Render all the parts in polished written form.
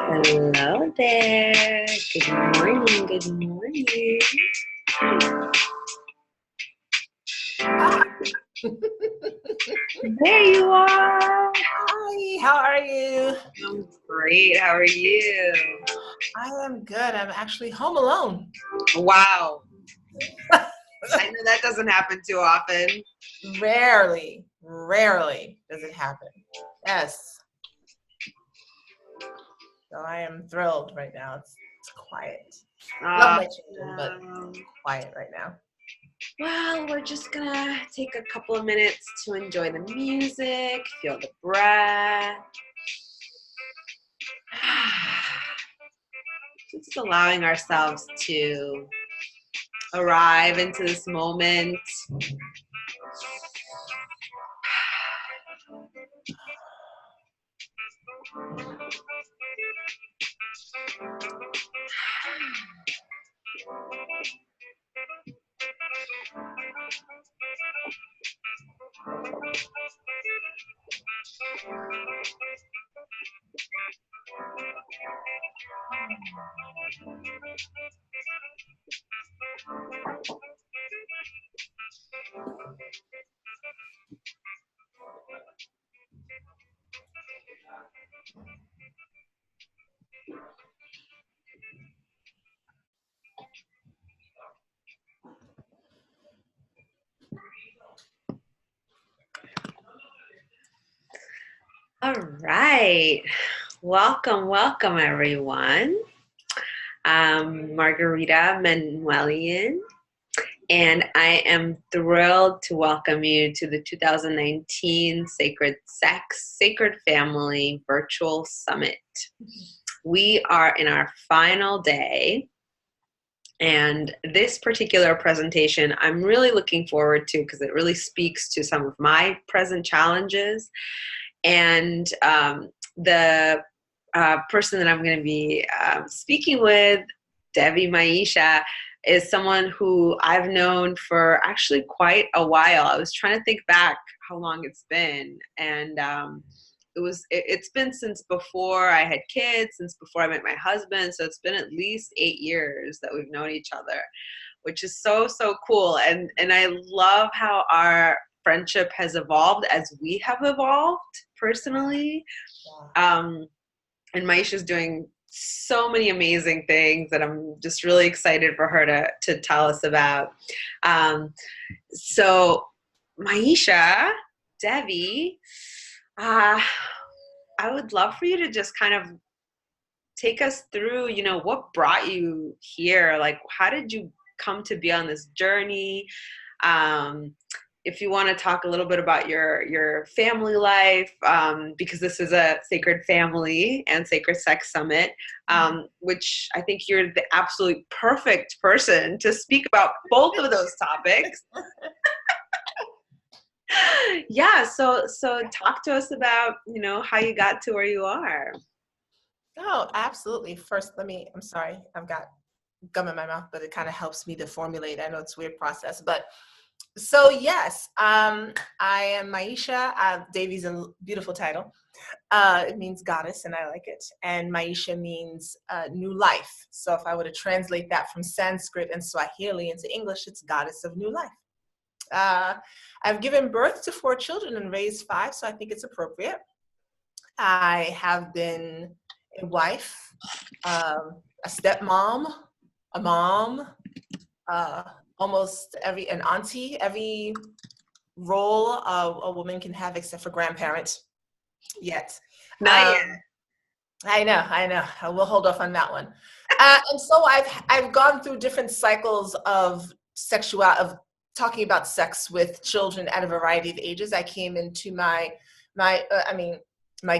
Hello there. Good morning. Good morning. There you are. Hi, how are you? I'm great. How are you? I am good. I'm actually home alone. Wow. I know that doesn't happen too often. Rarely does it happen. Yes. So I am thrilled right now. It's quiet. Love my children, but quiet right now. Well, we're just gonna take a couple of minutes to enjoy the music, feel the breath. Just allowing ourselves to arrive into this moment. All right. Welcome, everyone. I'm Margarita Manuelian, and I am thrilled to welcome you to the 2019 Sacred Sex, Sacred Family Virtual Summit. We are in our final day, and this particular presentation I'm really looking forward to because it really speaks to some of my present challenges. And the person that I'm going to be speaking with, Devi Maisha, is someone who I've known for actually quite a while. I was trying to think back how long it's been, and it's been since before I had kids, since before I met my husband. So it's been at least 8 years that we've known each other, which is so cool. And I love how our friendship has evolved as we have evolved personally. And Maisha's doing so many amazing things that I'm just really excited for her to tell us about. So Maisha, Devi, I would love for you to just kind of take us through, what brought you here? Like, how did you come to be on this journey? If you want to talk a little bit about your family life, because this is a Sacred Family and Sacred Sex Summit, which I think you're the absolute perfect person to speak about both of those topics. Yeah, so talk to us about, how you got to where you are. Oh, absolutely. First, I'm sorry, I've got gum in my mouth, but it kind of helps me to formulate. I know it's a weird process, but so yes, I am Maisha. Devi's a beautiful title. It means goddess, and I like it. And Maisha means new life. So if I were to translate that from Sanskrit and Swahili into English, it's goddess of new life. I've given birth to 4 children and raised 5, so I think it's appropriate. I have been a wife, a stepmom, a mom, almost an auntie, every role a woman can have except for grandparent yet. Not yet. I know. We'll hold off on that one. And so I've gone through different cycles of talking about sex with children at a variety of ages. I came into my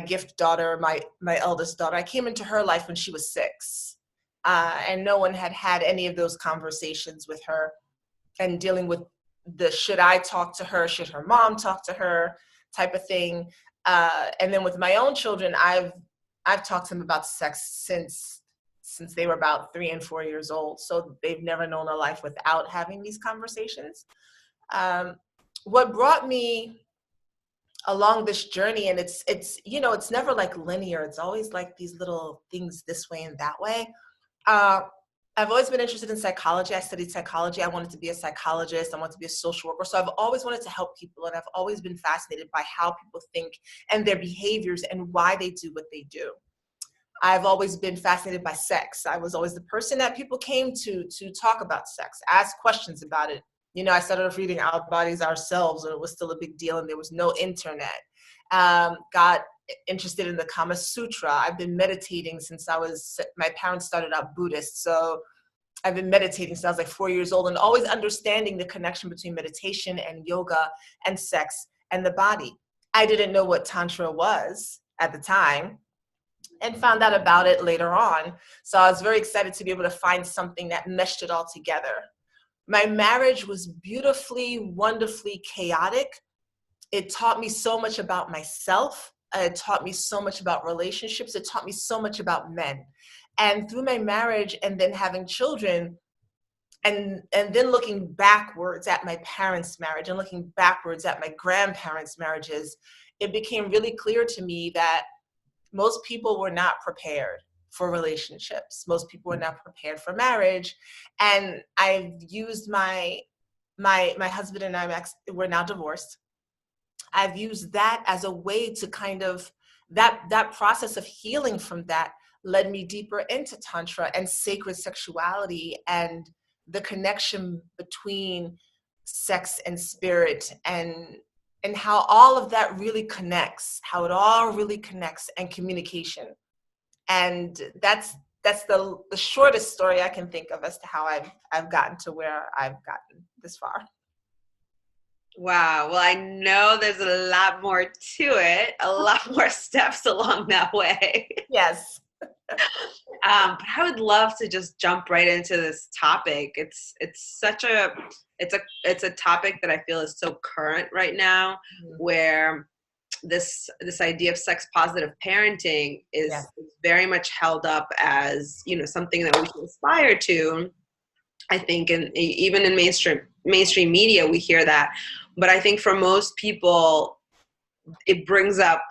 gift daughter, my eldest daughter, I came into her life when she was 6. And no one had any of those conversations with her, and dealing with the should I talk to her, should her mom talk to her type of thing. And then with my own children, I've I've talked to them about sex since they were about 3 and 4 years old. So they've never known a life without having these conversations. Um, what brought me along this journey, and it's never like linear. It's always like these little things this way and that way. Uh, I've always been interested in psychology. I studied psychology. I wanted to be a psychologist. I wanted to be a social worker. So I've always wanted to help people, and I've always been fascinated by how people think and their behaviors and why they do what they do. I've always been fascinated by sex. I was always the person that people came to talk about sex, ask questions about it. I started off reading Our Bodies, Ourselves, and it was still a big deal, and there was no internet. Got interested in the Kama Sutra. I've been meditating since my parents started out Buddhist, so I've been meditating since I was like 4 years old, and always understanding the connection between meditation and yoga and sex and the body. I didn't know what Tantra was at the time, and found out about it later on. So I was very excited to be able to find something that meshed it all together. My marriage was beautifully, wonderfully chaotic. It taught me so much about myself. It taught me so much about relationships. It taught me so much about men. And through my marriage and then having children, and then looking backwards at my parents' marriage and looking backwards at my grandparents' marriages, it became really clear to me that most people were not prepared for relationships. Most people were not prepared for marriage. And I've used my husband and we're now divorced. I've used that as a way to kind of, that process of healing from that led me deeper into Tantra and sacred sexuality and the connection between sex and spirit, and how all of that really connects, how it all really connects, and communication. And that's the shortest story I can think of as to how I've gotten to where I've gotten this far. Wow. Well, I know there's a lot more to it, a lot more steps along that way. Yes. But I would love to just jump right into this topic. It's a topic that I feel is so current right now, where this idea of sex positive parenting is very much held up as, something that we should aspire to. I think, and even in mainstream media, we hear that. But I think for most people, it brings up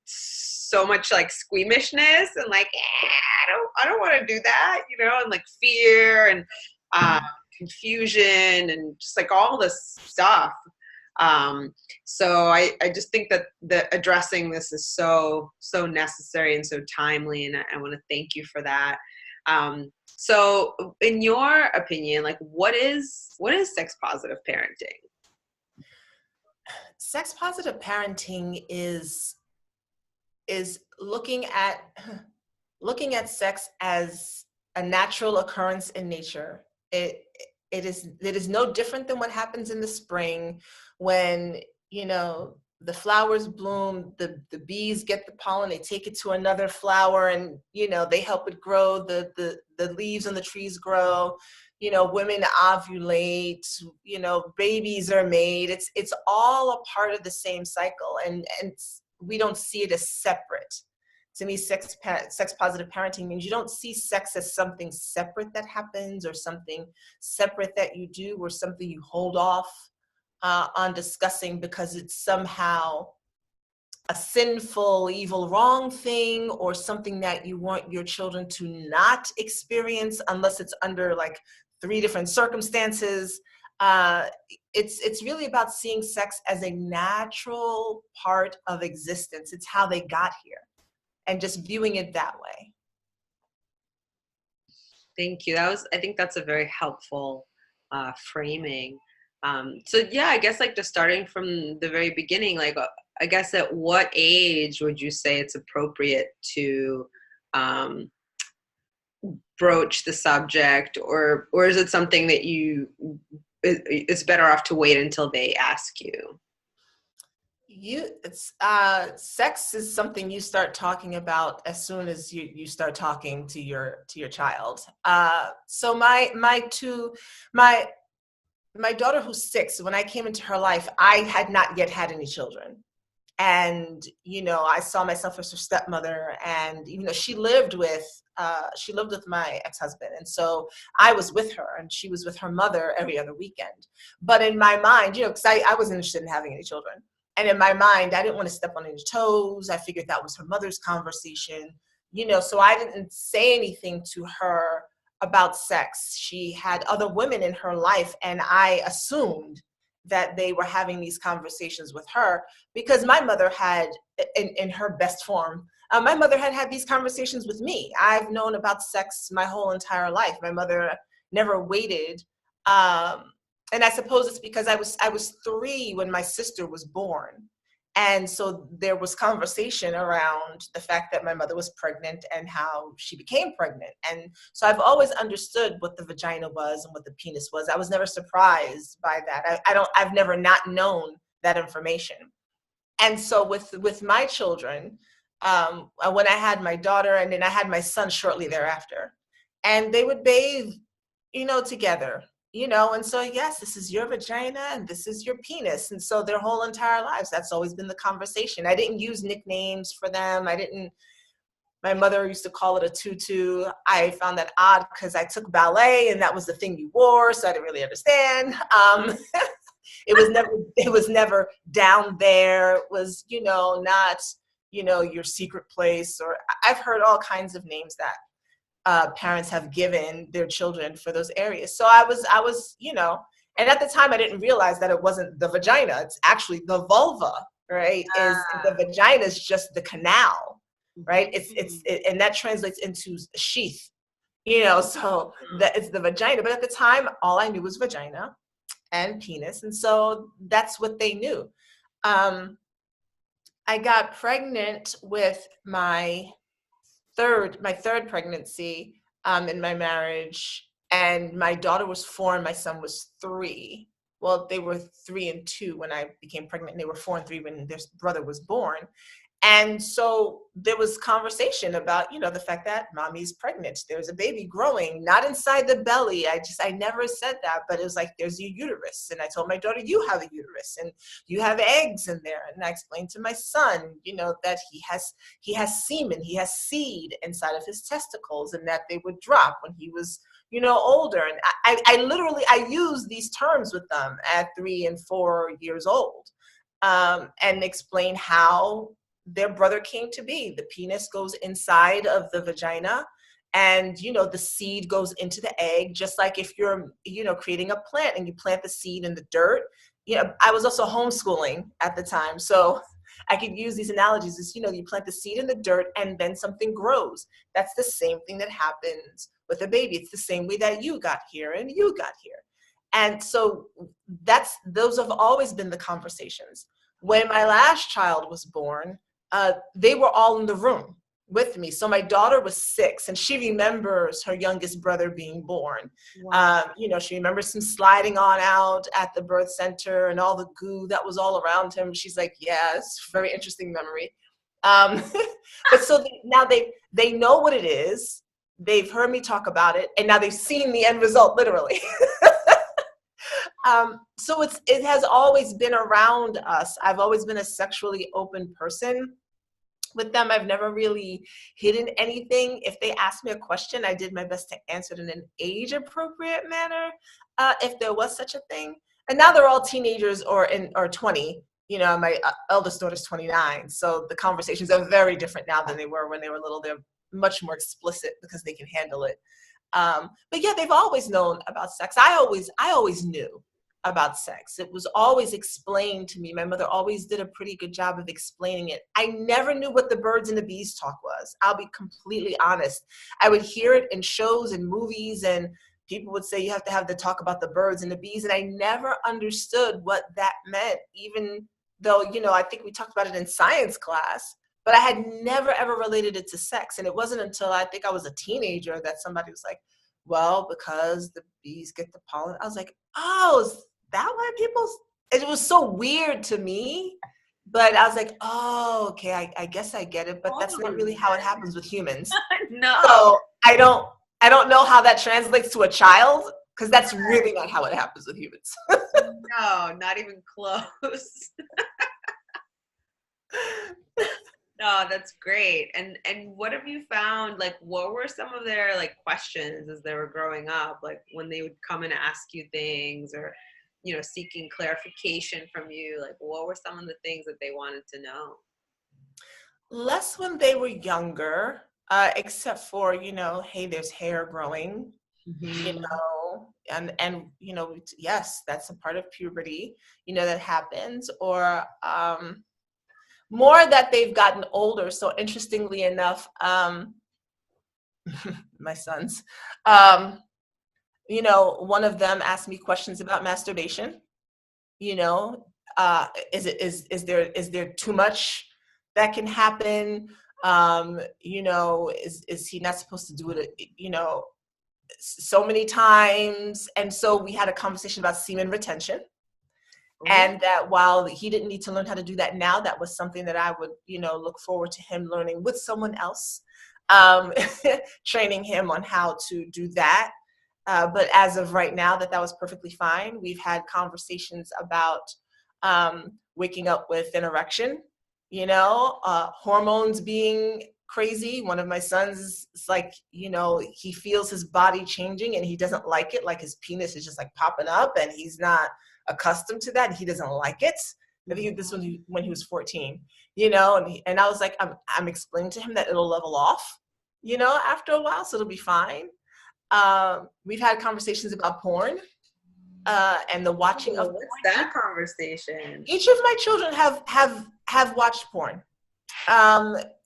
so much like squeamishness and like, I don't want to do that, and like fear and confusion and just like all this stuff. So I just think that addressing this is so necessary and so timely, and I want to thank you for that. So in your opinion, like what is sex positive parenting? Sex positive parenting is looking at sex as a natural occurrence in nature. It is no different than what happens in the spring when, the flowers bloom, the bees get the pollen, they take it to another flower, and, they help it grow, the leaves on the trees grow, women ovulate, babies are made. It's all a part of the same cycle, and we don't see it as separate. To me, sex positive parenting means you don't see sex as something separate that happens, or something separate that you do, or something you hold off on discussing because it's somehow a sinful, evil, wrong thing, or something that you want your children to not experience unless it's under like 3 different circumstances. It's really about seeing sex as a natural part of existence. It's how they got here, and just viewing it that way. Thank you. I think that's a very helpful framing. So yeah, I guess like just starting from the very beginning, like I guess at what age would you say it's appropriate to broach the subject, or is it something that it's better off to wait until they ask you? Sex is something you start talking about as soon as you start talking to your child. So my daughter, who's 6, when I came into her life, I had not yet had any children. And, I saw myself as her stepmother, and even though she lived with my ex-husband. And so I was with her and she was with her mother every other weekend. But in my mind, because I wasn't interested in having any children. And in my mind, I didn't want to step on any toes. I figured that was her mother's conversation, so I didn't say anything to her about sex. She had other women in her life, and I assumed that they were having these conversations with her because my mother had, in her best form, my mother had these conversations with me. I've known about sex my whole entire life. My mother never waited. And I suppose it's because I was 3 when my sister was born. And so there was conversation around the fact that my mother was pregnant and how she became pregnant. And so I've always understood what the vagina was and what the penis was. I was never surprised by that. I've never not known that information. And so with my children, when I had my daughter and then I had my son shortly thereafter, and they would bathe, together, and so, yes, this is your vagina and this is your penis. And so their whole entire lives, that's always been the conversation. I didn't use nicknames for them. My mother used to call it a tutu. I found that odd because I took ballet and that was the thing you wore. So I didn't really understand. It was never down there. It was, not, your secret place. Or I've heard all kinds of names that parents have given their children for those areas. So I was, and at the time I didn't realize that it wasn't the vagina. It's actually the vulva, right? Is the vagina is just the canal, right? And that translates into sheath, so that it's the vagina. But at the time, all I knew was vagina and penis. And so that's what they knew. I got pregnant with my third pregnancy in my marriage, and my daughter was 4 and my son was 3. Well, they were 3 and 2 when I became pregnant, and they were 4 and 3 when their brother was born. And so there was conversation about, the fact that mommy's pregnant. There's a baby growing, not inside the belly. I never said that, but it was like, there's your uterus. And I told my daughter, you have a uterus and you have eggs in there. And I explained to my son, that he has semen, he has seed inside of his testicles, and that they would drop when he was, older. And I use these terms with them at 3 and 4 years old, and explain how their brother came to be. The penis goes inside of the vagina, and the seed goes into the egg, just like if you're creating a plant and you plant the seed in the dirt. I was also homeschooling at the time, so I could use these analogies as, you plant the seed in the dirt and then something grows. That's the same thing that happens with a baby. It's the same way that you got here and you got here. And so those have always been the conversations. When my last child was born, they were all in the room with me. So my daughter was 6, and she remembers her youngest brother being born. Wow. She remembers him sliding on out at the birth center and all the goo that was all around him. She's like, yeah, it's a very interesting memory. But so now they know what it is. They've heard me talk about it, and now they've seen the end result, literally. So it has always been around us. I've always been a sexually open person with them. I've never really hidden anything. If they asked me a question, I did my best to answer it in an age appropriate manner, if there was such a thing. And now they're all teenagers or 20. My eldest daughter's 29. So the conversations are very different now than they were when they were little. They're much more explicit because they can handle it. But yeah, they've always known about sex. I always knew about sex. It was always explained to me. My mother always did a pretty good job of explaining it. I never knew what the birds and the bees talk was. I'll be completely honest. I would hear it in shows and movies, and people would say you have to have the talk about the birds and the bees, and I never understood what that meant, even though, I think we talked about it in science class, but I had never ever related it to sex. And it wasn't until I think I was a teenager that somebody was like, well, because the bees get the pollen. I was like, oh, is that why people? It was so weird to me, but I was like, oh, okay, I guess I get it, but that's not really how it happens with humans. No. So I don't know how that translates to a child, because that's really not how it happens with humans. No, not even close. No, that's great. And what have you found? Like, what were some of their like questions as they were growing up? Like when they would come and ask you things, or seeking clarification from you. Like, what were some of the things that they wanted to know? Less when they were younger, except for, hey, there's hair growing, Mm-hmm. and yes, that's a part of puberty, that happens, or more that they've gotten older. So interestingly enough, my sons, um, one of them asked me questions about masturbation. you know is there too much that can happen? Is he not supposed to do it, so many times? And so we had a conversation about semen retention, Oh, and that while he didn't need to learn how to do that now, that was something that I would, look forward to him learning with someone else, um, training him on how to do that. But as of right now, that was perfectly fine. We've had conversations about waking up with an erection, hormones being crazy. One of my sons is like, he feels his body changing and he doesn't like it. Like his penis is just like popping up and he's not accustomed to that. And he doesn't like it. I think this was when he was 14, and I was like, I'm explaining to him that it'll level off, after a while, so it'll be fine. We've had conversations about porn, and the watching of what's porn. that conversation? Each of my children have watched porn.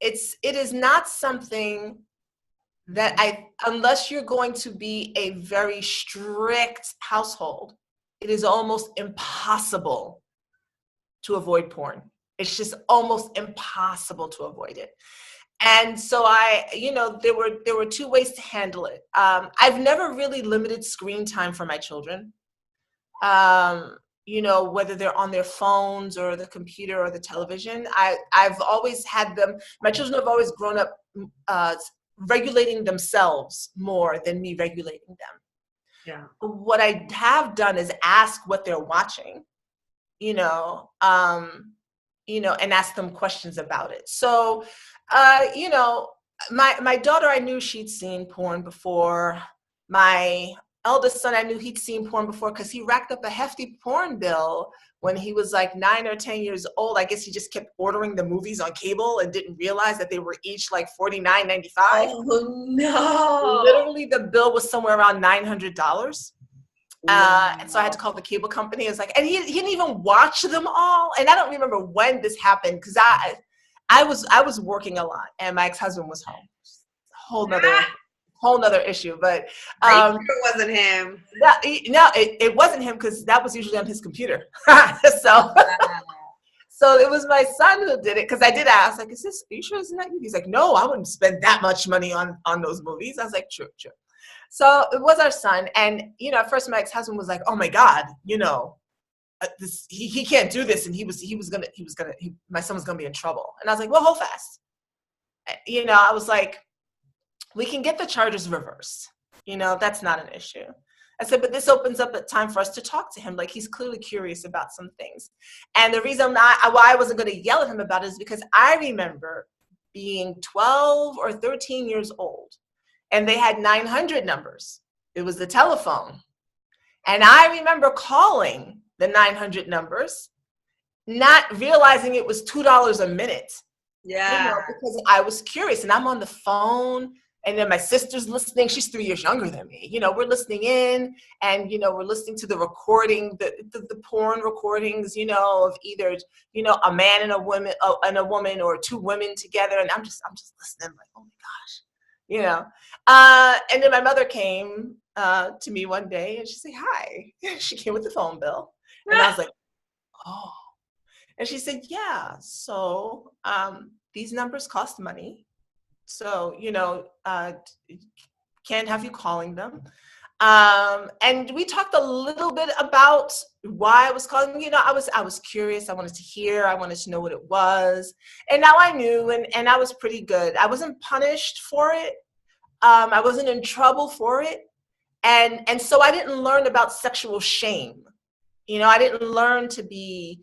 It is not something that unless you're going to be a very strict household, it is almost impossible to avoid porn. It's just almost impossible to avoid it. And so there were two ways to handle it. I've never really limited screen time for my children. Whether they're on their phones or the computer or the television. I've always had them, my children have always grown up regulating themselves more than me regulating them. Yeah. What I have done is ask what they're watching, and ask them questions about it. So, my daughter, I knew she'd seen porn before. My eldest son, I knew he'd seen porn before because he racked up a hefty porn bill when he was like 9 or 10 years old. I guess he just kept ordering the movies on cable and didn't realize that they were each like $49.95. Oh no! Literally, the bill was somewhere around $900. And so I had to call the cable company. It's like, and he didn't even watch them all. And I don't remember when this happened because I was working a lot and my ex-husband was home. Whole nother issue. But Are you sure it wasn't him? no, it wasn't him because that was usually on his computer. so so it was my son who did it because I did ask, like, are you sure it's not you? He's like, no, I wouldn't spend that much money on those movies. I was like, true. So it was our son. And, at first my ex-husband was like, oh my God, he can't do this. And my son was going to be in trouble. And I was like, well, hold fast. I was like, we can get the charges reversed. That's not an issue. I said, but this opens up a time for us to talk to him. Like, he's clearly curious about some things. And the reason why I wasn't going to yell at him about it is because I remember being 12 or 13 years old. And they had 900 numbers. It was the telephone. And I remember calling the 900 numbers, not realizing it was $2 a minute. Yeah. Because I was curious and I'm on the phone and then my sister's listening. She's 3 years younger than me. We're listening in and, we're listening to the recording, the porn recordings, of either, a man and a woman or two women together. And I'm just listening like, oh my gosh. And then my mother came to me one day and she said, hi. She came with the phone bill. And I was like, oh. And she said, yeah, so these numbers cost money. So, can't have you calling them. And we talked a little bit about why I was calling. I was curious. I wanted to hear. I wanted to know what it was. And now I knew, and I was pretty good. I wasn't punished for it. I wasn't in trouble for it. And so I didn't learn about sexual shame. I didn't learn to be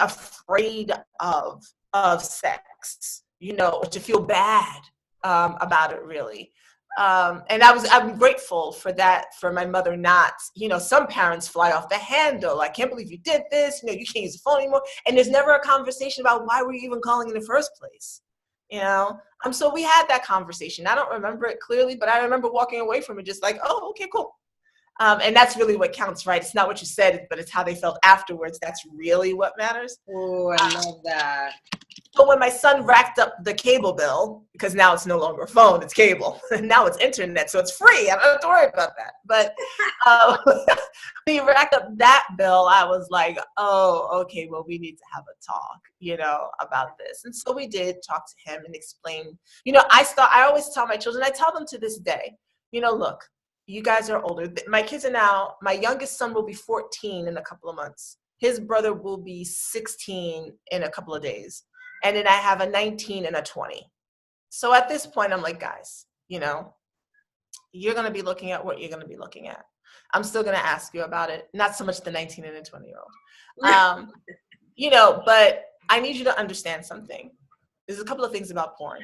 afraid of of sex, or to feel bad about it, really. And I'm grateful for that, for my mother not, some parents fly off the handle. I can't believe you did this. You can't use the phone anymore. And there's never a conversation about why were you even calling in the first place. So we had that conversation. I don't remember it clearly, but I remember walking away from it just like, oh, okay, cool. And that's really what counts, right? It's not what you said, but it's how they felt afterwards. That's really what matters. Oh, I love that. So when my son racked up the cable bill, because now it's no longer a phone, it's cable. Now it's internet, so it's free. I don't have to worry about that. But when he racked up that bill, I was like, oh, okay, well, we need to have a talk, about this. And so we did talk to him and explain. I always tell my children, I tell them to this day, look, you guys are older. My kids are now, my youngest son will be 14 in a couple of months. His brother will be 16 in a couple of days. And then I have a 19 and a 20. So at this point, I'm like, guys, you're going to be looking at what you're going to be looking at. I'm still going to ask you about it. Not so much the 19 and the 20-year-old. But I need you to understand something. There's a couple of things about porn.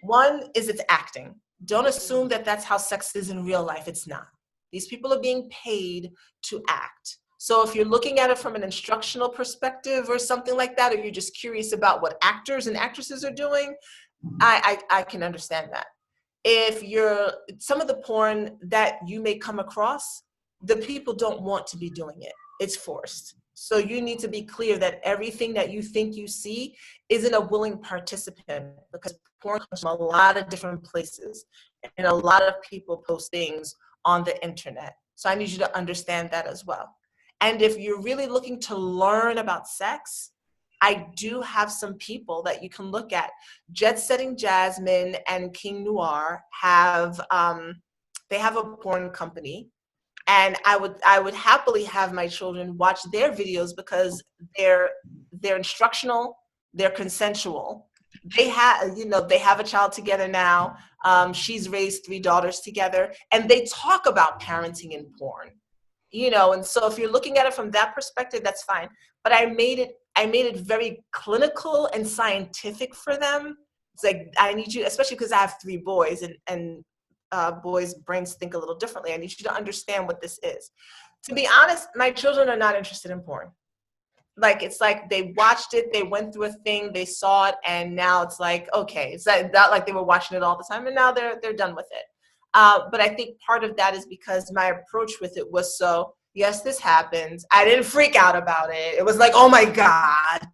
One is it's acting. Don't assume that that's how sex is in real life. It's not. These people are being paid to act. So if you're looking at it from an instructional perspective or something like that, or you're just curious about what actors and actresses are doing, I can understand that. If some of the porn that you may come across, the people don't want to be doing it. It's forced. So you need to be clear that everything that you think you see isn't a willing participant, because porn comes from a lot of different places and a lot of people post things on the internet. So I need you to understand that as well. And if you're really looking to learn about sex, I do have some people that you can look at. Jet Setting Jasmine and King Noir have they have a porn company, and I would happily have my children watch their videos because they're instructional, they're consensual. They have a child together now. She's raised 3 daughters together, and they talk about parenting in porn. And so if you're looking at it from that perspective, that's fine. But I made it very clinical and scientific for them. It's like, I need you, especially because I have 3 boys and boys' brains think a little differently. I need you to understand what this is. To be honest, my children are not interested in porn. It's like they watched it, they went through a thing, they saw it, and now it's like, okay, it's not like they were watching it all the time, and now they're done with it. But I think part of that is because my approach with it was yes, this happens. I didn't freak out about it. It was like, oh my God,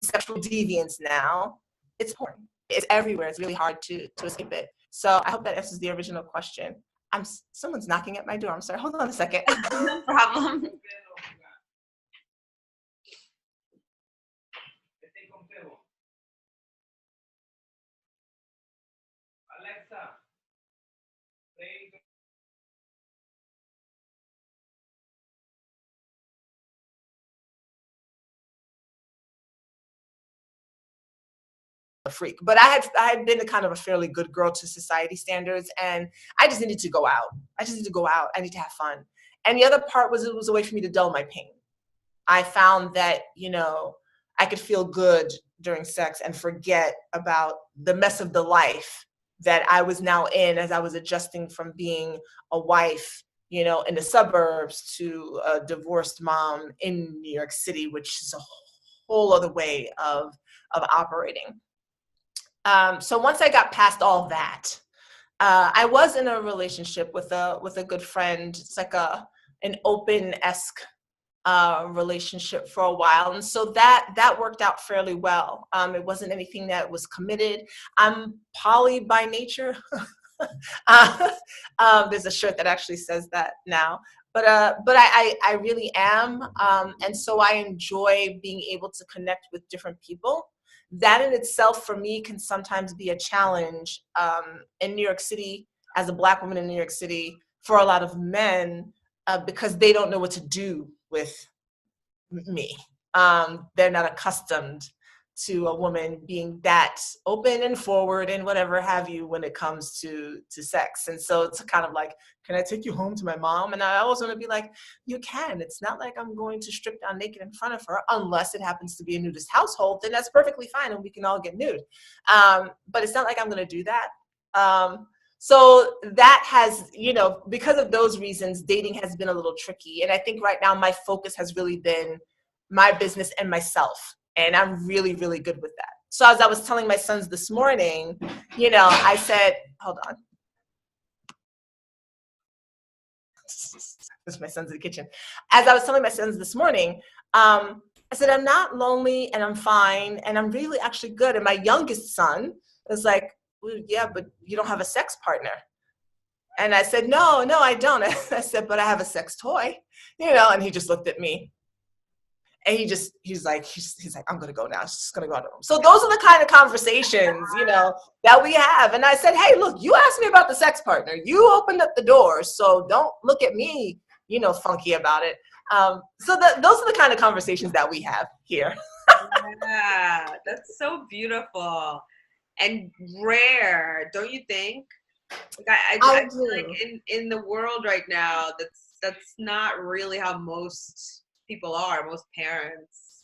sexual deviance now. It's porn. It's everywhere. It's really hard to escape it. So I hope that answers the original question. Someone's knocking at my door. I'm sorry. Hold on a second. No problem. A freak, but I had been a kind of a fairly good girl to society standards, and I just needed to go out. I need to have fun. And the other part was, it was a way for me to dull my pain. I found that, I could feel good during sex and forget about the mess of the life that I was now in as I was adjusting from being a wife, in the suburbs, to a divorced mom in New York City, which is a whole other way of operating. So once I got past all that, I was in a relationship with a good friend. It's like an open-esque relationship for a while, and so that worked out fairly well. It wasn't anything that was committed. I'm poly by nature. There's a shirt that actually says that now. But I really am, and so I enjoy being able to connect with different people. That in itself, for me, can sometimes be a challenge in New York City, as a Black woman in New York City, for a lot of men, because they don't know what to do with me. They're not accustomed to a woman being that open and forward and whatever have you when it comes to sex. And so it's kind of like, can I take you home to my mom? And I always want to be like, you can. It's not like I'm going to strip down naked in front of her, unless it happens to be a nudist household, then that's perfectly fine and we can all get nude. But it's not like I'm going to do that. So that has, because of those reasons, dating has been a little tricky. And I think right now my focus has really been my business and myself. And I'm really, really good with that. So as I was telling my sons this morning, I said, hold on. My son's in the kitchen. As I was telling my sons this morning, I said, I'm not lonely and I'm fine and I'm really actually good. And my youngest son was like, well, yeah, but you don't have a sex partner. And I said, no, I don't. I said, but I have a sex toy, and he just looked at me. And he's like, I'm going to go now. She's just going to go out of the room. So those are the kind of conversations, that we have. And I said, hey, look, you asked me about the sex partner. You opened up the door. So don't look at me, funky about it. So those are the kind of conversations that we have here. Yeah, that's so beautiful and rare, don't you think? I feel like in the world right now, that's not really how most people are, most parents.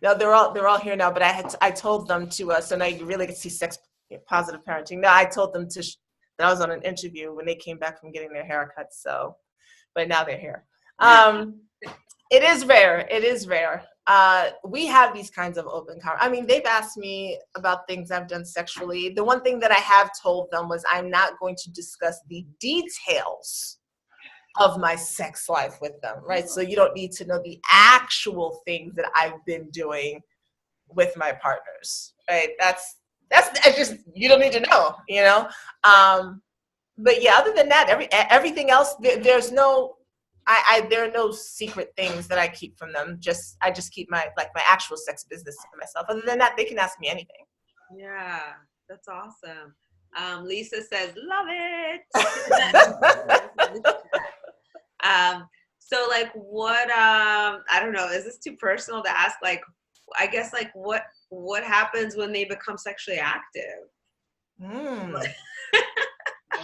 No, they're all here now, but I told them to so now you really can see sex positive parenting. No, I told them that I was on an interview when they came back from getting their haircuts. So, but now they're here. It is rare. We have these kinds of open conversations. They've asked me about things I've done sexually. The one thing that I have told them was I'm not going to discuss the details of my sex life with them, right? So you don't need to know the actual things that I've been doing with my partners, right? That's just, you don't need to know, But yeah, other than that, everything else, there's no, there are no secret things that I keep from them. I just keep my actual sex business to myself. Other than that, they can ask me anything. Yeah, that's awesome. Lisa says, love it. So what, I don't know, is this too personal to ask? I guess what happens when they become sexually active?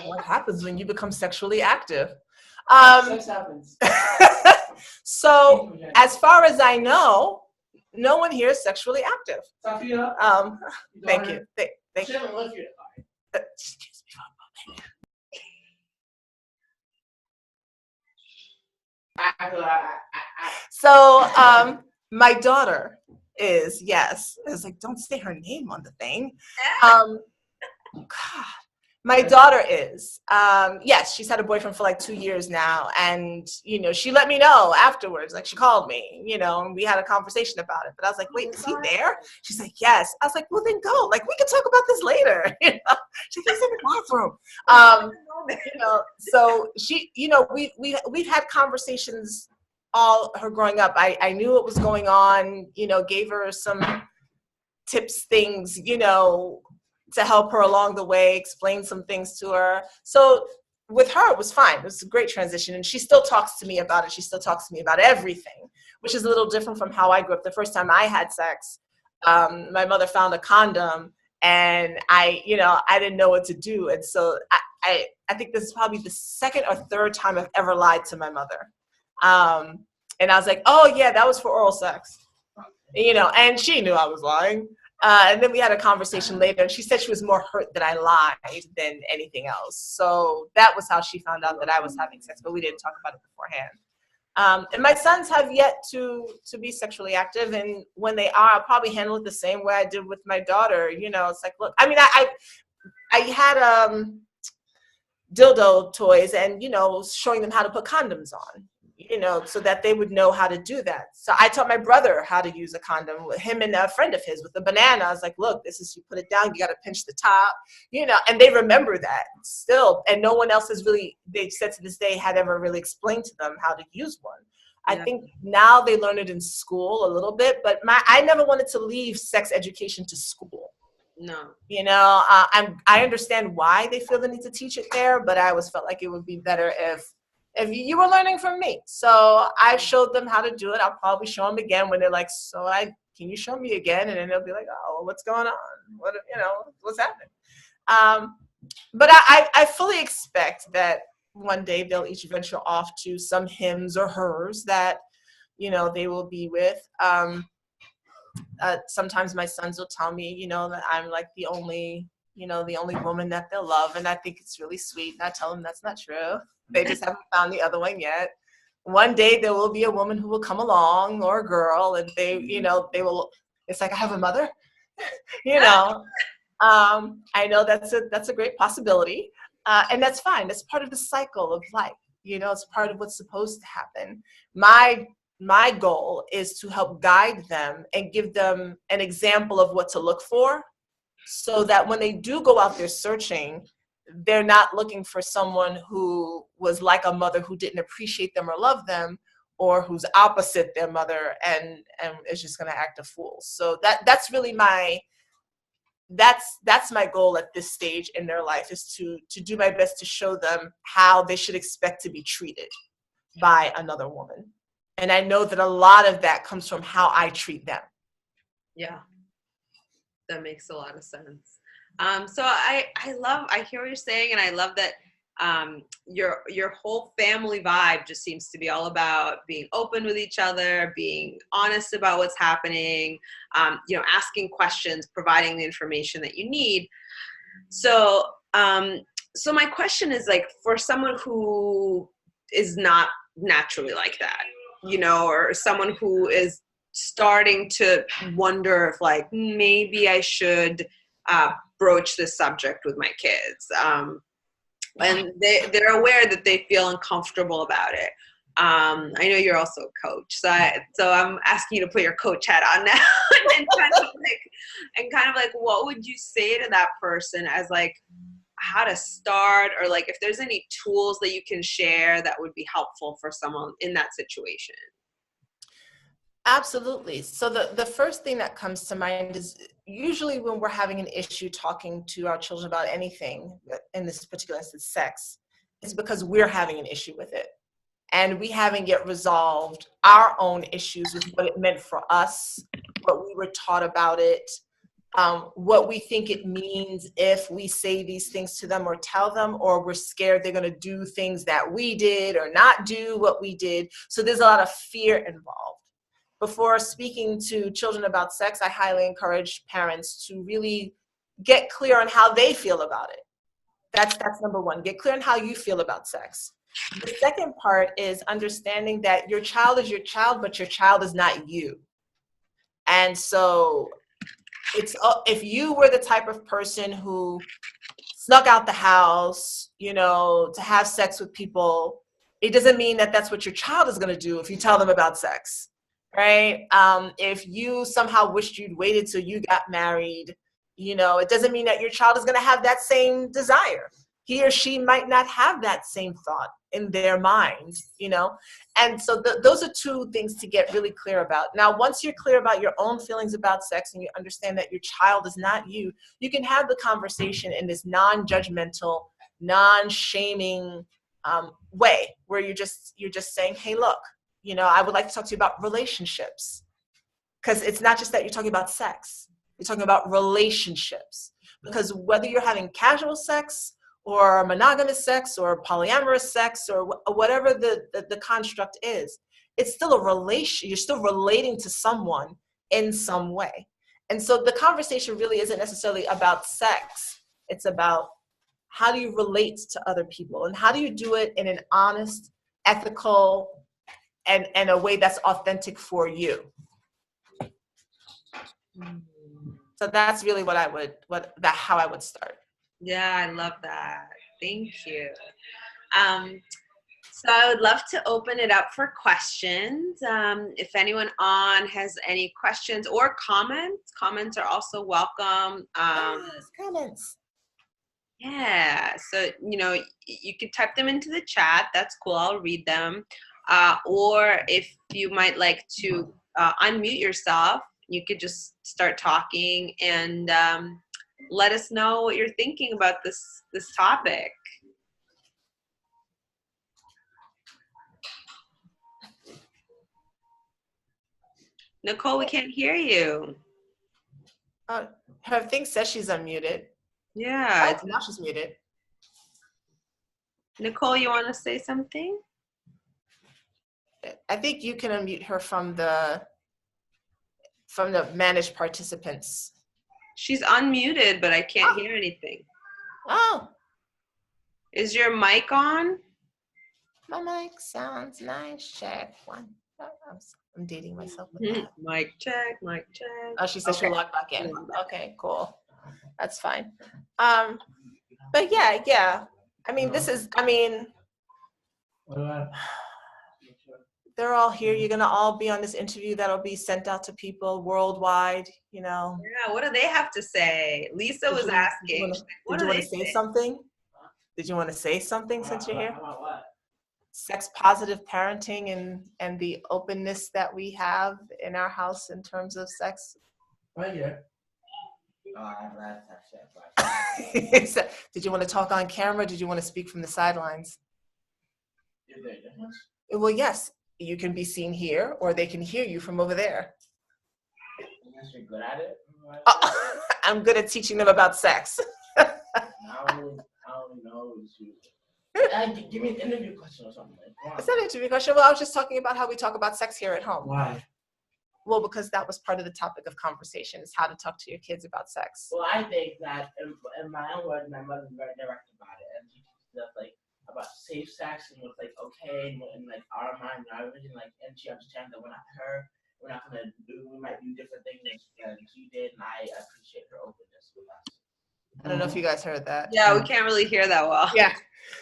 What happens when you become sexually active? Sex happens. So as far as I know, no one here is sexually active. Thank you. Thank you. Excuse me. So my daughter is, yes. I was like, don't say her name on the thing. God. My daughter is, yes, she's had a boyfriend for 2 years now. And, she let me know afterwards, she called me, and we had a conversation about it. But I was like, wait, is he there? She's like, yes. I was like, well, then go. We can talk about this later. She's like, he's in the bathroom. So she, we've had conversations all her growing up. I knew what was going on, gave her some tips, things, to help her along the way, explain some things to her. So with her, it was fine. It was a great transition. And she still talks to me about it. She still talks to me about everything, which is a little different from how I grew up. The first time I had sex, my mother found a condom and I didn't know what to do. And so I think this is probably the second or third time I've ever lied to my mother. And I was like, oh yeah, that was for oral sex, and she knew I was lying. And then we had a conversation later, and she said she was more hurt that I lied than anything else. So that was how she found out that I was having sex, but we didn't talk about it beforehand. And my sons have yet to be sexually active, and when they are, I'll probably handle it the same way I did with my daughter. It's like, look, I had dildo toys, and showing them how to put condoms on. So that they would know how to do that. So I taught my brother how to use a condom with him and a friend of his with a banana. I was like, look, this is, you put it down, you got to pinch the top, and they remember that still. And no one else has really, they said to this day, had ever really explained to them how to use one. I think now they learn it in school a little bit, but I never wanted to leave sex education to school. No. I understand why they feel the need to teach it there, but I always felt like it would be better if if you were learning from me. So I've showed them how to do it. I'll probably show them again when they're like, can you show me again? And then they'll be like, oh, what's going on? What's happening? But I fully expect that one day they'll each venture off to some hims or hers that, they will be with. Sometimes my sons will tell me, that I'm like the only woman that they'll love. And I think it's really sweet. And I tell them that's not true. They just haven't found the other one yet. One day there will be a woman who will come along, or a girl, and they will, it's like, I have a mother, I know that's a great possibility. And that's fine. That's part of the cycle of life. It's part of what's supposed to happen. My goal is to help guide them and give them an example of what to look for, so that when they do go out there searching, they're not looking for someone who was like a mother who didn't appreciate them or love them, or who's opposite their mother and is just going to act a fool. So that's really that's my goal at this stage in their life, is to do my best to show them how they should expect to be treated by another woman. And I know that a lot of that comes from how I treat them. Yeah, that makes a lot of sense. So I hear what you're saying, and I love that your whole family vibe just seems to be all about being open with each other, being honest about what's happening, asking questions, providing the information that you need. So my question is, like, for someone who is not naturally like that, or someone who is starting to wonder if, like, maybe I should broach this subject with my kids. And they're aware that they feel uncomfortable about it. I know you're also a coach, so I'm asking you to put your coach hat on now and kind of like, what would you say to that person as, like, how to start, or, like, if there's any tools that you can share that would be helpful for someone in that situation? Absolutely. So the first thing that comes to mind is, usually when we're having an issue talking to our children about anything, in this particular instance, sex, it's because we're having an issue with it. And we haven't yet resolved our own issues with what it meant for us, what we were taught about it, what we think it means if we say these things to them or tell them, or we're scared they're going to do things that we did or not do what we did. So there's a lot of fear involved. Before speaking to children about sex, I highly encourage parents to really get clear on how they feel about it. That's number one. Get clear on how you feel about sex. The second part is understanding that your child is your child, but your child is not you. And so if you were the type of person who snuck out the house, to have sex with people, it doesn't mean that that's what your child is going to do if you tell them about sex. Right? If you somehow wished you'd waited till you got married, it doesn't mean that your child is going to have that same desire. He or she might not have that same thought in their mind, And so those are two things to get really clear about. Now, once you're clear about your own feelings about sex and you understand that your child is not you, you can have the conversation in this non-judgmental, non-shaming way, where you're just saying, hey, look, I would like to talk to you about relationships, because it's not just that you're talking about sex. You're talking about relationships, because whether you're having casual sex or monogamous sex or polyamorous sex or whatever the construct is, it's still a relation. You're still relating to someone in some way. And so the conversation really isn't necessarily about sex. It's about, how do you relate to other people, and how do you do it in an honest, ethical, and a way that's authentic for you. So that's really how I would start. Yeah, I love that. Thank you. So I would love to open it up for questions. If anyone on has any questions or comments are also welcome. Yes, comments. Yeah, so, you can type them into the chat. That's cool. I'll read them. Or if you might like to unmute yourself, you could just start talking and let us know what you're thinking about this topic. Nicole, we can't hear you. Her thing says she's unmuted. Yeah. Now she's muted. Nicole, you want to say something? I think you can unmute her from the managed participants. She's unmuted, but I can't hear anything. Oh. Is your mic on? My mic sounds nice. Check one. I'm dating myself with that. Mic check, mic check. Oh, she said she'll log back in. Okay, cool. That's fine. But yeah. They're all here. You're gonna all be on this interview that'll be sent out to people worldwide, Yeah, what do they have to say? Lisa was asking. Did you want to say something? Did you want to say something since you're here? Sex positive parenting and the openness that we have in our house in terms of sex. Right here. Did you want to talk on camera? Did you want to speak from the sidelines? Is there a difference? Well, yes. You can be seen here, or they can hear you from over there. Unless you're good at it. I'm good at teaching them about sex. I don't know. Give me an interview question or something. It's not an interview question. Well, I was just talking about how we talk about sex here at home. Why? Well, because that was part of the topic of conversation, is how to talk to your kids about sex. Well, I think that in my own words, my mother's very direct about it, and she teaches us about safe sex and what's okay and our mind and our religion, and she understands that we're not her. We're not gonna do. We might do different things than she did, and I appreciate her openness with us. I don't know if you guys heard that. Yeah, we can't really hear that well. Yeah.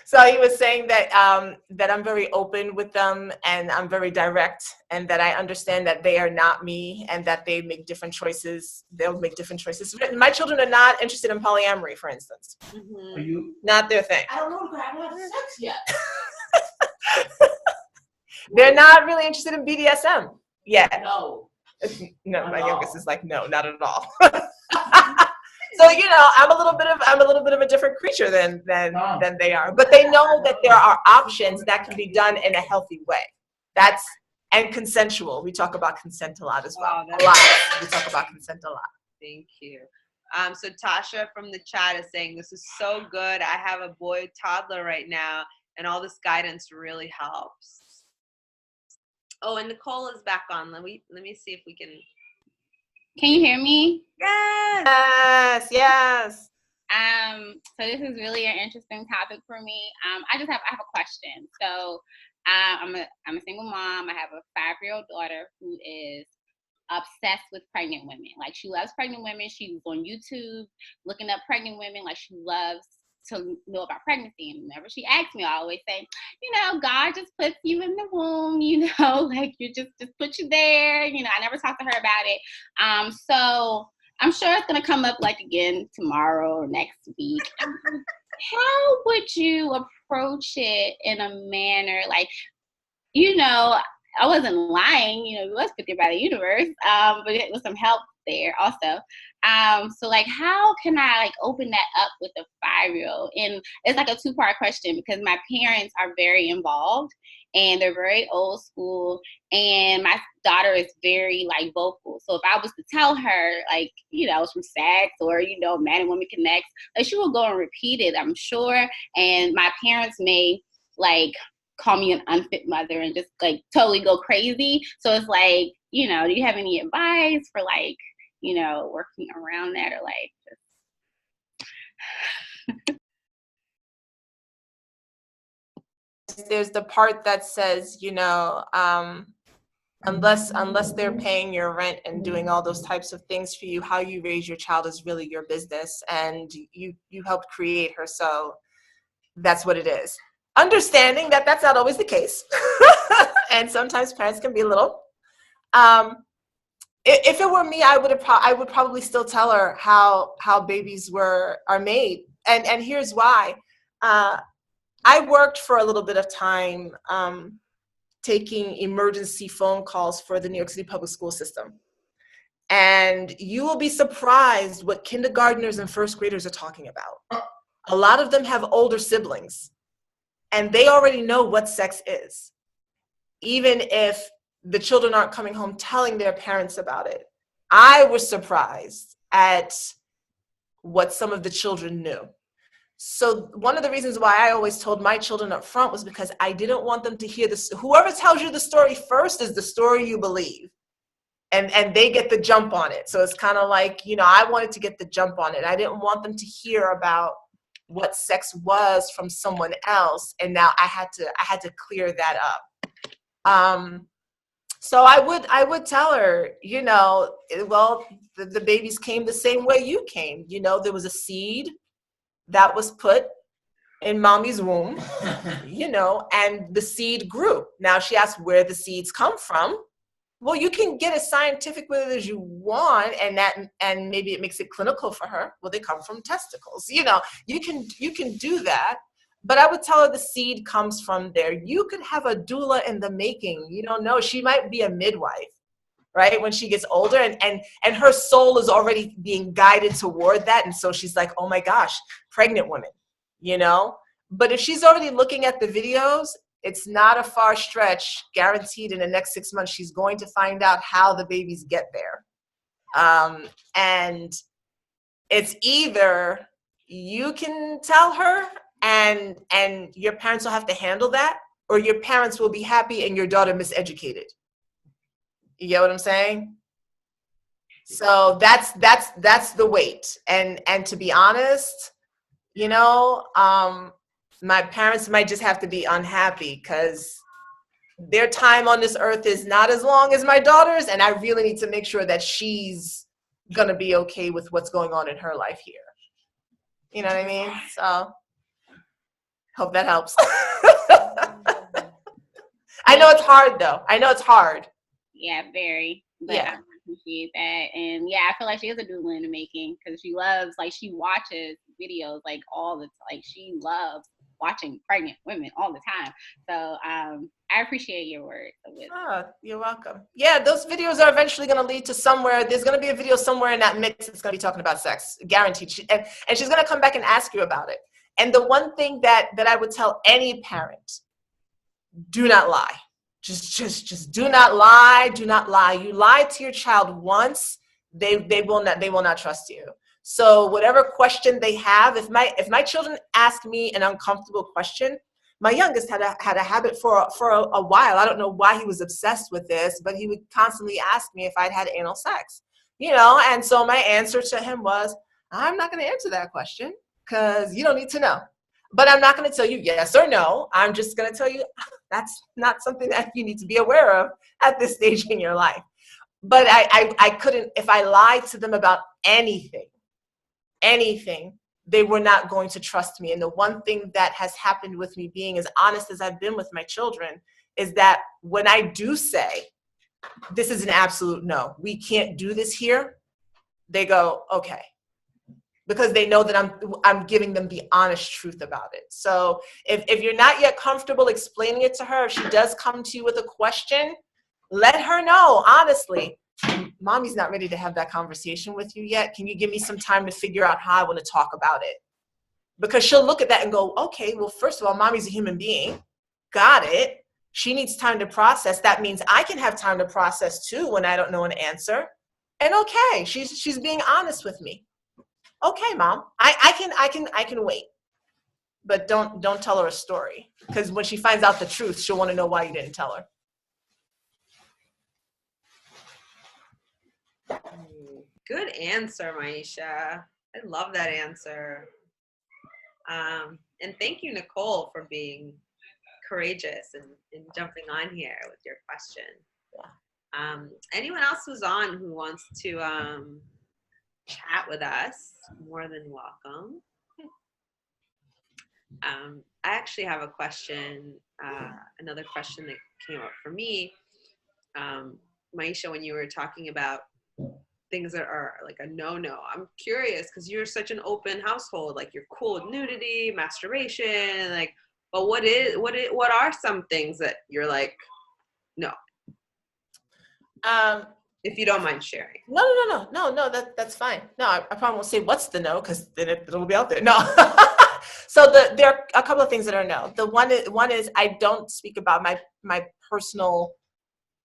So he was saying that that I'm very open with them and I'm very direct, and that I understand that they are not me and that they make different choices. They'll make different choices. My children are not interested in polyamory, for instance. Mm-hmm. Are you? Not their thing. I don't know because I haven't had sex yet. They're not really interested in BDSM yet. No. No, Not my at youngest all. is like, no, not at all. So I'm a little bit of a different creature than they are. But they know that there are options that can be done in a healthy way. And consensual. We talk about consent a lot as well. Wow, A lot. We talk about consent a lot. Thank you. So Tasha from the chat is saying, this is so good. I have a boy toddler right now, and all this guidance really helps. Oh, and Nicole is back on. Let me see if we can. Can you hear me? Yes. Yes. So this is really an interesting topic for me. I have a question. So I'm a single mom. I have a 5-year-old daughter who is obsessed with pregnant women. Like, she loves pregnant women. She's on YouTube looking up pregnant women. Like, she loves to know about pregnancy. And whenever she asks me, I always say, God just puts you in the womb, like, you just put you there. I never talk to her about it. So I'm sure it's gonna come up again tomorrow or next week. How would you approach it in a manner I wasn't lying, we was put there by the universe, but it was some help there also. So how can I open that up with a 5-year-old? And it's a 2-part question, because my parents are very involved and they're very old school, and my daughter is very vocal. So if I was to tell her it's from sex or man and woman connects, she will go and repeat it, I'm sure. And my parents may call me an unfit mother and just totally go crazy. So it's do you have any advice for working around that, or There's the part that says, unless they're paying your rent and doing all those types of things for you, how you raise your child is really your business, and you helped create her, so that's what it is. Understanding that that's not always the case, and sometimes parents can be a little. If it were me, I would probably still tell her how babies are made, and here's why. I worked for a little bit of time taking emergency phone calls for the New York City public school system. And you will be surprised what kindergartners and first graders are talking about. A lot of them have older siblings, and they already know what sex is. Even if the children aren't coming home telling their parents about it. I was surprised at what some of the children knew. So one of the reasons why I always told my children up front was because I didn't want them to hear this. Whoever tells you the story first is the story you believe. And they get the jump on it. So it's kind of like, you know, I wanted to get the jump on it. I didn't want them to hear about what sex was from someone else. And now I had to clear that up. So I would tell her, you know, well, the babies came the same way you came. You know, there was a seed that was put in mommy's womb, you know, and the seed grew. Now she asked where the seeds come from. Well, you can get as scientific with it as you want, and maybe it makes it clinical for her. Well, they come from testicles. You know, you can do that. But I would tell her the seed comes from there. You could have a doula in the making. You don't know. She might be a midwife, right? When she gets older, and her soul is already being guided toward that. And so she's like, oh my gosh, pregnant women, you know? But if she's already looking at the videos, it's not a far stretch, guaranteed in the next 6 months, she's going to find out how the babies get there. And it's either you can tell her and your parents will have to handle that, or your parents will be happy and your daughter miseducated. You get what I'm saying? So that's the weight. And to be honest, you know, my parents might just have to be unhappy because their time on this earth is not as long as my daughter's, and I really need to make sure that she's gonna be okay with what's going on in her life here. You know what I mean? So hope that helps. I know it's hard though. I know it's hard. Yeah, very. But Yeah. I appreciate that. And yeah, I feel like she is a doula in the making because she loves, like, she watches videos like all the like she loves watching pregnant women all the time. So I appreciate your words. Oh, you're welcome. Yeah, those videos are eventually going to lead to somewhere. There's going to be a video somewhere in that mix that's going to be talking about sex, guaranteed. And she's going to come back and ask you about it. And the one thing that I would tell any parent, do not lie. Just do not lie. Do not lie. You lie to your child once, they will not trust you. So whatever question they have, if my children ask me an uncomfortable question, my youngest had a habit for a while. I don't know why he was obsessed with this, but he would constantly ask me if I'd had anal sex, you know. And so my answer to him was, I'm not going to answer that question because you don't need to know. But I'm not going to tell you yes or no. I'm just going to tell you that's not something that you need to be aware of at this stage in your life. But I couldn't, if I lied to them about anything, they were not going to trust me. And the one thing that has happened with me being as honest as I've been with my children is that when I do say, this is an absolute no, we can't do this here, they go, okay. Because they know that I'm giving them the honest truth about it. So if you're not yet comfortable explaining it to her, if she does come to you with a question, let her know, honestly, mommy's not ready to have that conversation with you yet. Can you give me some time to figure out how I want to talk about it? Because she'll look at that and go, okay, well, first of all, mommy's a human being. Got it. She needs time to process. That means I can have time to process too when I don't know an answer. And okay, she's being honest with me. Okay, mom, I can wait. But don't tell her a story. Because when she finds out the truth, she'll want to know why you didn't tell her. Good answer, Maisha. I love that answer. And thank you, Nicole, for being courageous and jumping on here with your question. Yeah. Anyone else who's on who wants to chat with us, more than welcome. I actually have a question, another question that came up for me. Maisha, when you were talking about things that are like a no-no, I'm curious because you're such an open household, like you're cool with nudity, masturbation, like, but what are some things that you're like, no? If you don't mind sharing. No, that's fine. No, I probably won't say what's the no because then it'll be out there. No. So there are a couple of things that are no. The one is I don't speak about my personal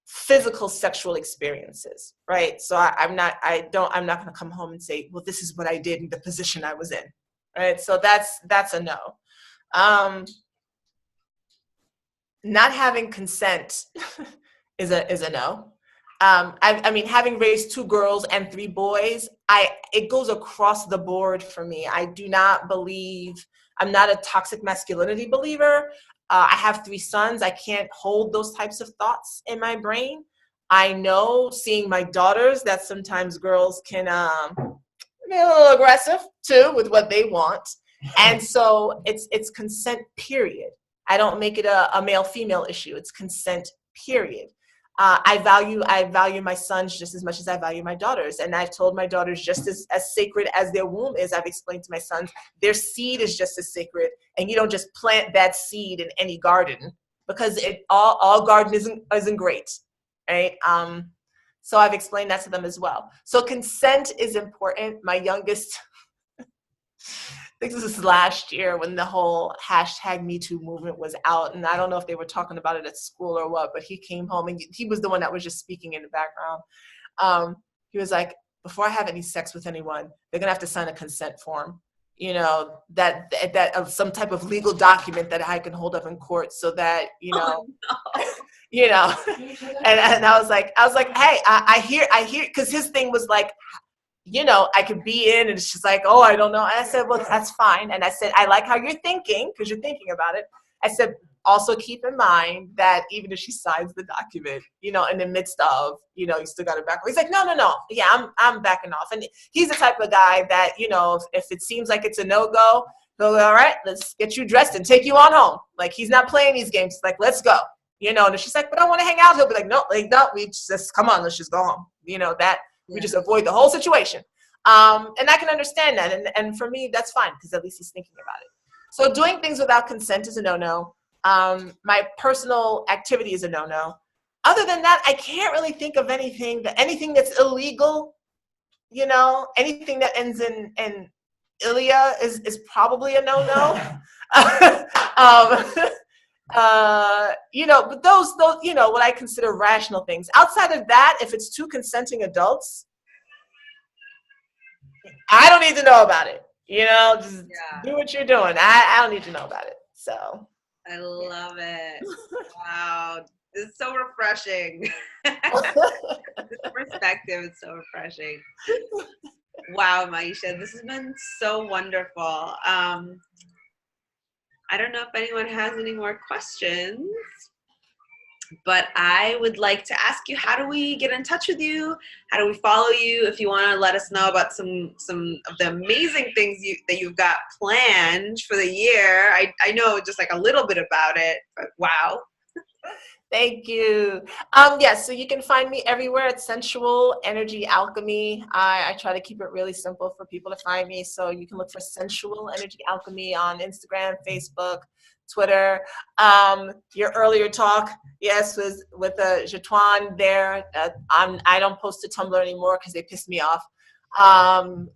physical sexual experiences, right? So I'm not going to come home and say, well, this is what I did in the position I was in, right? So that's a no. Not having consent is a no. I mean, having raised 2 girls and 3 boys, it goes across the board for me. I do not believe, I'm not a toxic masculinity believer. I have 3 sons. I can't hold those types of thoughts in my brain. I know, seeing my daughters, that sometimes girls can be a little aggressive too with what they want. And so it's consent, period. I don't make it a male-female issue. It's consent, period. I value my sons just as much as I value my daughters. And I've told my daughters, just as sacred as their womb is, I've explained to my sons, their seed is just as sacred. And you don't just plant that seed in any garden, because all garden isn't great, right? So I've explained that to them as well. So consent is important. My youngest, I think this was last year when the whole #MeToo movement was out. And I don't know if they were talking about it at school or what, but he came home and he was the one that was just speaking in the background. He was like, before I have any sex with anyone, they're going to have to sign a consent form, you know, that of some type of legal document that I can hold up in court so that, you know, you know, and I was like, hey, I hear, because his thing was like, you know, I could be in, and it's just like, oh, I don't know. And I said, well, that's fine. And I said, I like how you're thinking, because you're thinking about it. I said, also keep in mind that even if she signs the document, you know, in the midst of, you know, you still got to back off. He's like, no. Yeah, I'm backing off. And he's the type of guy that, you know, if it seems like it's a no-go, he'll go, all right, let's get you dressed and take you on home. Like, he's not playing these games. He's like, let's go. You know, and if she's like, but I want to hang out, he'll be like, no, we just, come on, let's just go home. You know, that. We just avoid the whole situation. And I can understand that. And for me, that's fine, because at least he's thinking about it. So doing things without consent is a no-no. My personal activity is a no-no. Other than that, I can't really think of anything that's illegal, you know, anything that ends in Ilya is probably a no-no. You know, but those, you know, what I consider rational things. Outside of that, if it's 2 consenting adults, I don't need to know about it. You know, just do what you're doing. I don't need to know about it. So I love it. Wow, this is so refreshing. This perspective is so refreshing. Wow, Maisha, this has been so wonderful. I don't know if anyone has any more questions, but I would like to ask you, how do we get in touch with you? How do we follow you? If you want to let us know about some of the amazing things that you've got planned for the year. I know just like a little bit about it, but wow. Thank you. Yes, so you can find me everywhere at Sensual Energy Alchemy. I try to keep it really simple for people to find me. So you can look for Sensual Energy Alchemy on Instagram, Facebook, Twitter. Your earlier talk, yes, was with Jatuan there. I don't post to Tumblr anymore because they pissed me off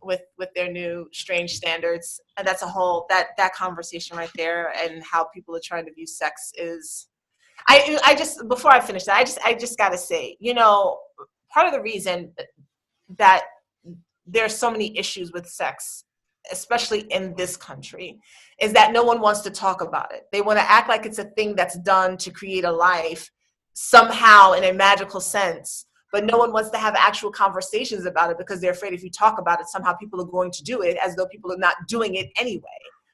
with their new strange standards. And that's a whole, that conversation right there, and how people are trying to view sex is... I just, before I finish that, I just got to say, you know, part of the reason that there's so many issues with sex, especially in this country, is that no one wants to talk about it. They want to act like it's a thing that's done to create a life somehow in a magical sense, but no one wants to have actual conversations about it because they're afraid if you talk about it, somehow people are going to do it, as though people are not doing it anyway.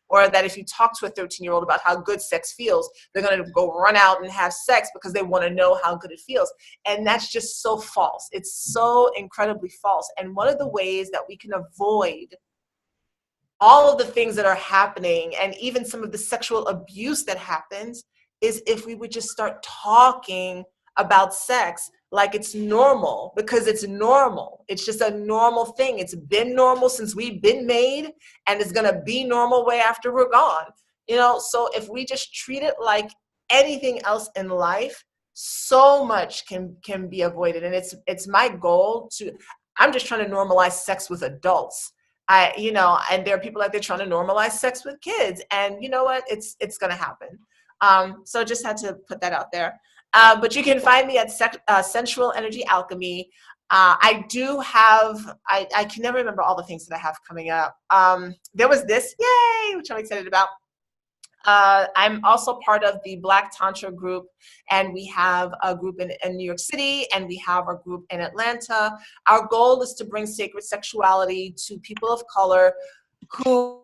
Or that if you talk to a 13-year-old about how good sex feels, they're going to go run out and have sex because they want to know how good it feels. And that's just so false. It's so incredibly false. And one of the ways that we can avoid all of the things that are happening, and even some of the sexual abuse that happens, is if we would just start talking about sex like it's normal, because it's normal. It's just a normal thing. It's been normal since we've been made, and it's going to be normal way after we're gone. You know, so if we just treat it like anything else in life, so much can be avoided. And it's my goal I'm just trying to normalize sex with adults. You know, and there are people out there trying to normalize sex with kids, and you know what? It's going to happen. So just had to put that out there. But you can find me at Sensual Energy Alchemy. I do have, I can never remember all the things that I have coming up. There was this, yay, which I'm excited about. I'm also part of the Black Tantra group, and we have a group in New York City, and we have a group in Atlanta. Our goal is to bring sacred sexuality to people of color who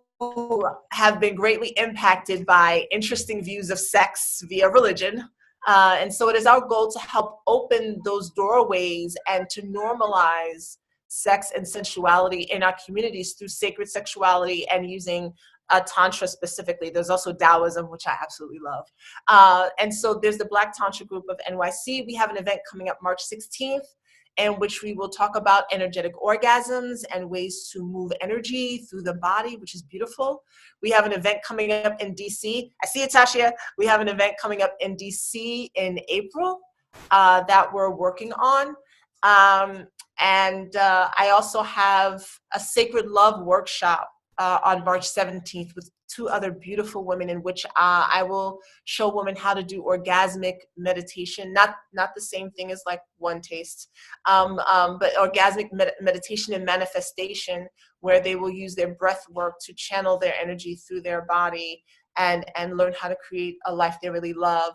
have been greatly impacted by interesting views of sex via religion. And so it is our goal to help open those doorways and to normalize sex and sensuality in our communities through sacred sexuality and using Tantra specifically. There's also Taoism, which I absolutely love. And so there's the Black Tantra group of NYC. We have an event coming up March 16th, in which we will talk about energetic orgasms and ways to move energy through the body, which is beautiful. We have an event coming up in DC. I see it, Tasha. We have an event coming up in DC in April that we're working on. I also have a Sacred Love workshop on March 17th with 2 other beautiful women, in which I will show women how to do orgasmic meditation, not the same thing as like One Taste, but orgasmic meditation and manifestation, where they will use their breath work to channel their energy through their body and learn how to create a life they really love.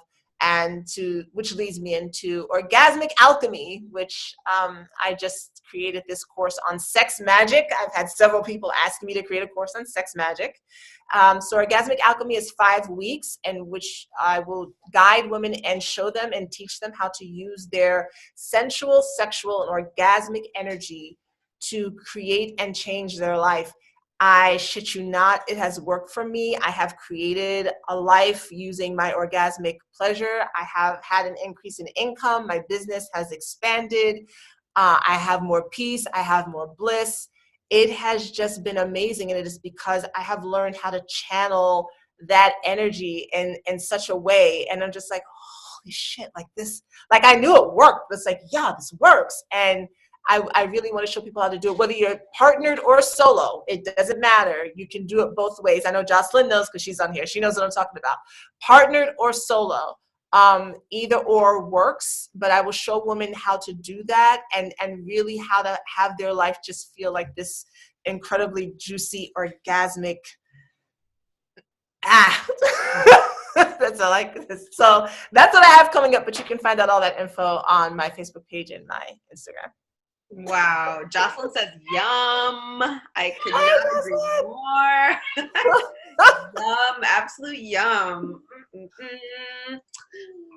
Which leads me into orgasmic alchemy, which I just created this course on sex magic. I've had several people ask me to create a course on sex magic. So orgasmic alchemy is 5 weeks, in which I will guide women and show them and teach them how to use their sensual, sexual, and orgasmic energy to create and change their life. I shit you not, it has worked for me. I have created a life using my orgasmic pleasure. I have had an increase in income. My business has expanded. I have more peace. I have more bliss. It has just been amazing. And it is because I have learned how to channel that energy in such a way. And I'm just like, holy shit, like this, like I knew it worked. But it's like, yeah, this works. And I really want to show people how to do it, whether you're partnered or solo. It doesn't matter. You can do it both ways. I know Jocelyn knows because she's on here. She knows what I'm talking about. Partnered or solo, either or works, but I will show women how to do that and really how to have their life just feel like this incredibly juicy, orgasmic, that's all I So that's what I have coming up, but you can find out all that info on my Facebook page and my Instagram. Wow. Jocelyn says, yum. I could not agree more. Yum. Absolute yum.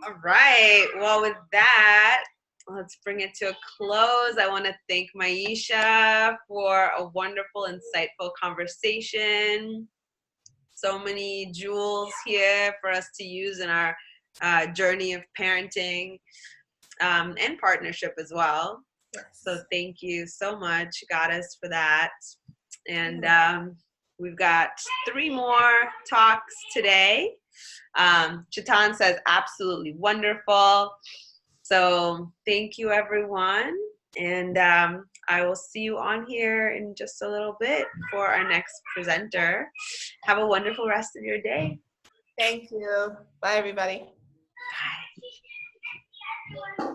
All right. Well, with that, let's bring it to a close. I want to thank Maisha for a wonderful, insightful conversation. So many jewels here for us to use in our journey of parenting and partnership as well. Yes. So thank you so much, Goddess, for that. And we've got 3 more talks today. Chatan says, absolutely wonderful. So thank you, everyone. And I will see you on here in just a little bit for our next presenter. Have a wonderful rest of your day. Thank you. Bye, everybody. Bye.